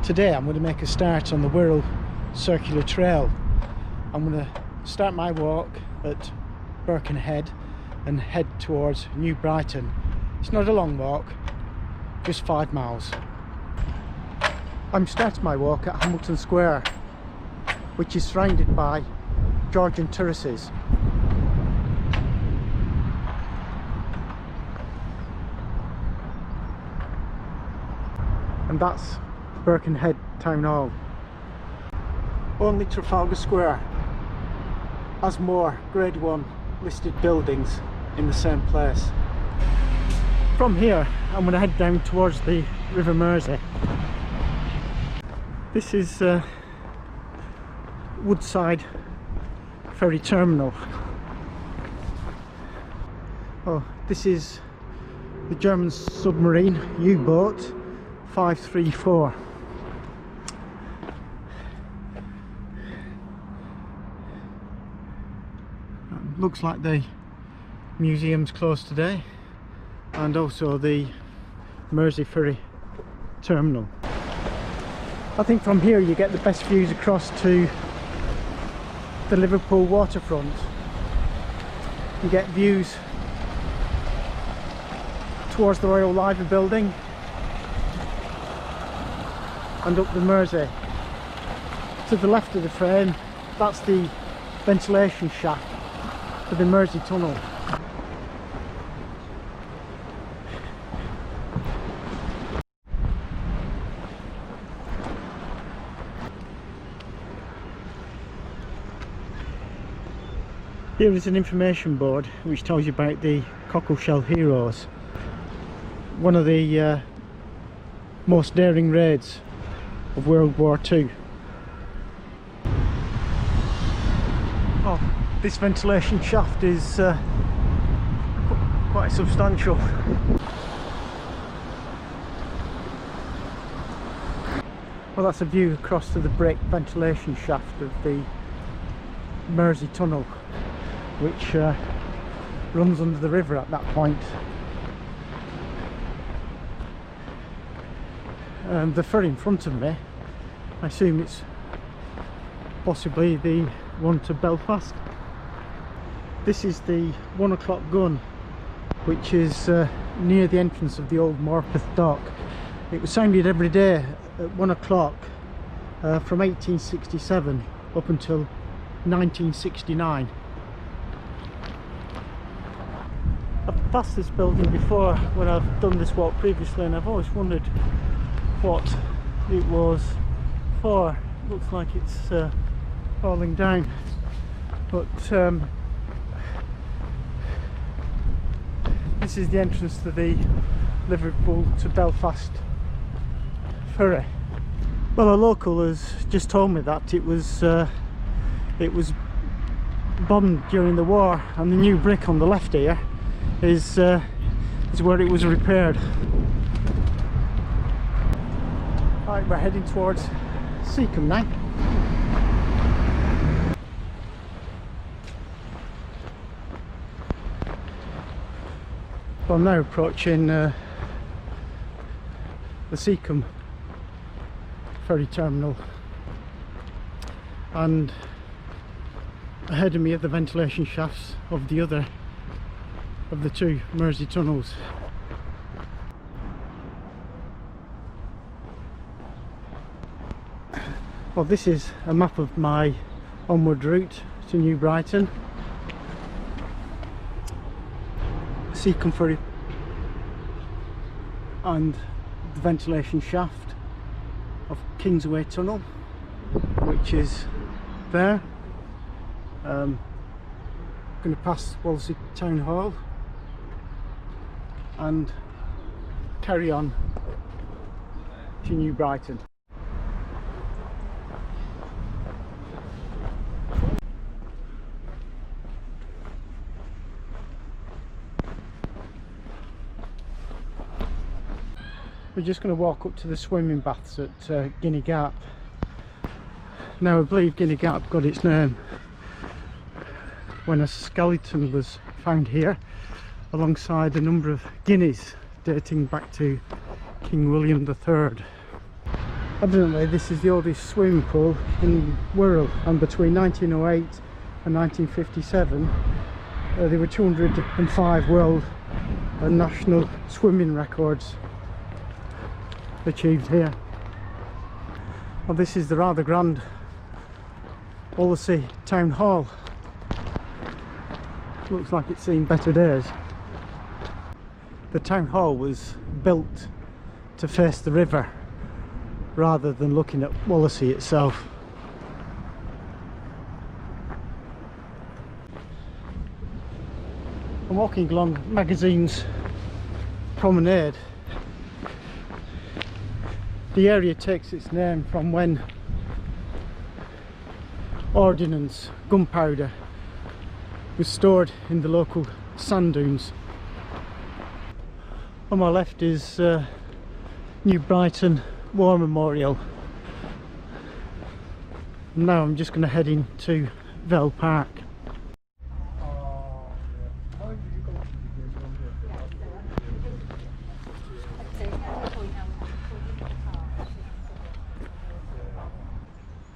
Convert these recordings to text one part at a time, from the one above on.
Today I'm going to make a start on the Wirral Circular Trail. I'm going to start my walk at Birkenhead and head towards New Brighton. It's not a long walk, just 5 miles. I'm starting my walk at Hamilton Square, which is surrounded by Georgian terraces. And that's Birkenhead Town Hall. Only Trafalgar Square has more Grade 1 listed buildings in the same place. From here I'm going to head down towards the River Mersey. This is Woodside ferry terminal. Oh, this is the German submarine U-boat 534. Looks like the museum's closed today, and also the Mersey ferry terminal. I think from here you get the best views across to the Liverpool waterfront. You get views towards the Royal Library building and up the Mersey. To the left of the frame, that's the ventilation shaft for the Mersey tunnel. Here is an information board which tells you about the Cockleshell Heroes, one of the most daring raids of World War II. Oh, this ventilation shaft is quite substantial. Well, that's a view across to the brick ventilation shaft of the Mersey tunnel, which runs under the river at that point. And the ferry in front of me, I assume it's possibly the one to Belfast. This is the 1 o'clock gun, which is near the entrance of the old Morpeth dock. It was sounded every day at 1 o'clock from 1867 up until 1969. I've passed this building before when I've done this walk previously, and I've always wondered what it was for. Looks like it's falling down, but this is the entrance to the Liverpool to Belfast ferry. Well, a local has just told me that it was bombed during the war, and the new brick on the left here is where it was repaired. Right, we're heading towards Seacombe now. Well, I'm now approaching the Seacombe ferry terminal, and ahead of me are the ventilation shafts of the other of the two Mersey tunnels. Well, this is a map of my onward route to New Brighton. Seacombe ferry and the ventilation shaft of Kingsway Tunnel, which is there. Going to pass Wallasey Town Hall and carry on to New Brighton. We're just going to walk up to the swimming baths at Guinea Gap. Now, I believe Guinea Gap got its name when a skeleton was found here alongside a number of guineas dating back to King William III. Evidently this is the oldest swimming pool in Wirral, and between 1908 and 1957 there were 205 world and national swimming records achieved here. Well, this is the rather grand Wallasey Town Hall. Looks like it's seen better days. The Town Hall was built to face the river rather than looking at Wallasey itself. I'm walking along Magazine's promenade. The area takes its name from when ordnance, gunpowder, was stored in the local sand dunes. On my left is New Brighton War Memorial. Now I'm just going to head into Vale Park.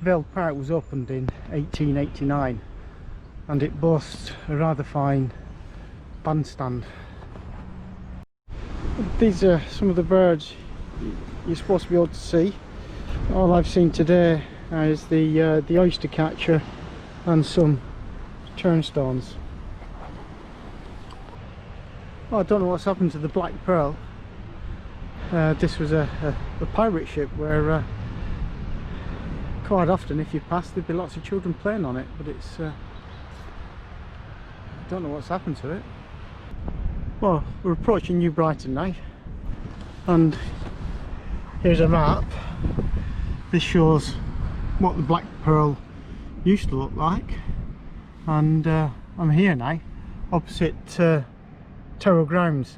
Vale Park was opened in 1889 and it boasts a rather fine bandstand. These are some of the birds you're supposed to be able to see. All I've seen today is the oyster catcher and some turnstones. Well, I don't know what's happened to the Black Pearl. This was a pirate ship where quite often if you pass there'd be lots of children playing on it, but it's I don't know what's happened to it. Well, we're approaching New Brighton now, and here's a map. This shows what the Black Pearl used to look like, and I'm here now opposite Tower Grounds.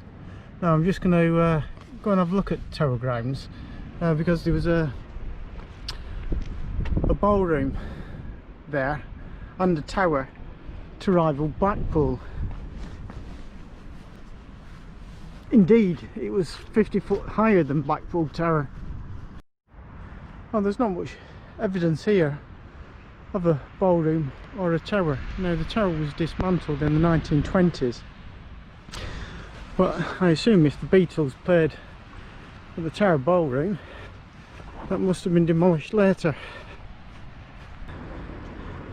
Now I'm just going to go and have a look at Tower Grounds because there was a ballroom there and a tower to rival Blackpool. Indeed, it was 50 foot higher than Blackpool Tower. Well, there's not much evidence here of a ballroom or a tower. Now, the tower was dismantled in the 1920s, but I assume if the Beatles played at the Tower Ballroom, that must have been demolished later.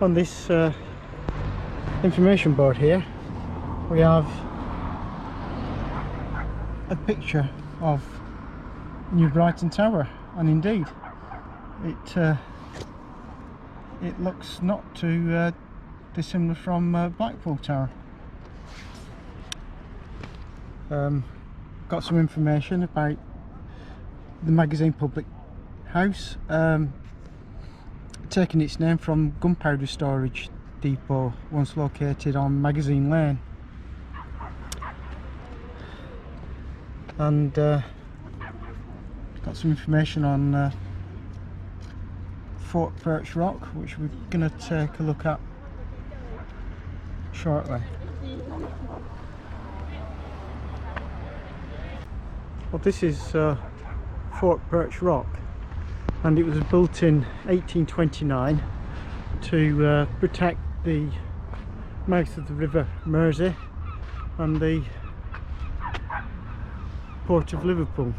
On this information board here we have a picture of New Brighton Tower, and indeed it looks not too dissimilar from Blackpool Tower. Got some information about the Magazine Public House, taking its name from gunpowder storage depot once located on Magazine Lane, and got some information on Fort Perch Rock, which we're going to take a look at shortly. Well, this is Fort Perch Rock, and it was built in 1829 to protect the mouth of the river Mersey and the port of Liverpool.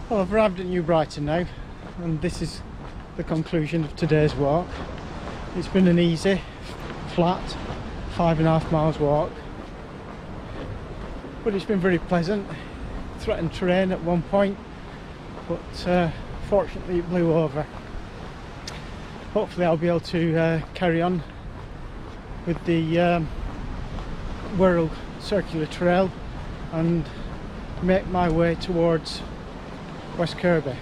Well, I've arrived at New Brighton now, and this is the conclusion of today's walk. It's been an easy, flat 5.5 miles walk, but it's been very pleasant. Threatened terrain at one point, but fortunately it blew over. Hopefully I'll be able to carry on with the Wirral Circular Trail and make my way towards West Kirby.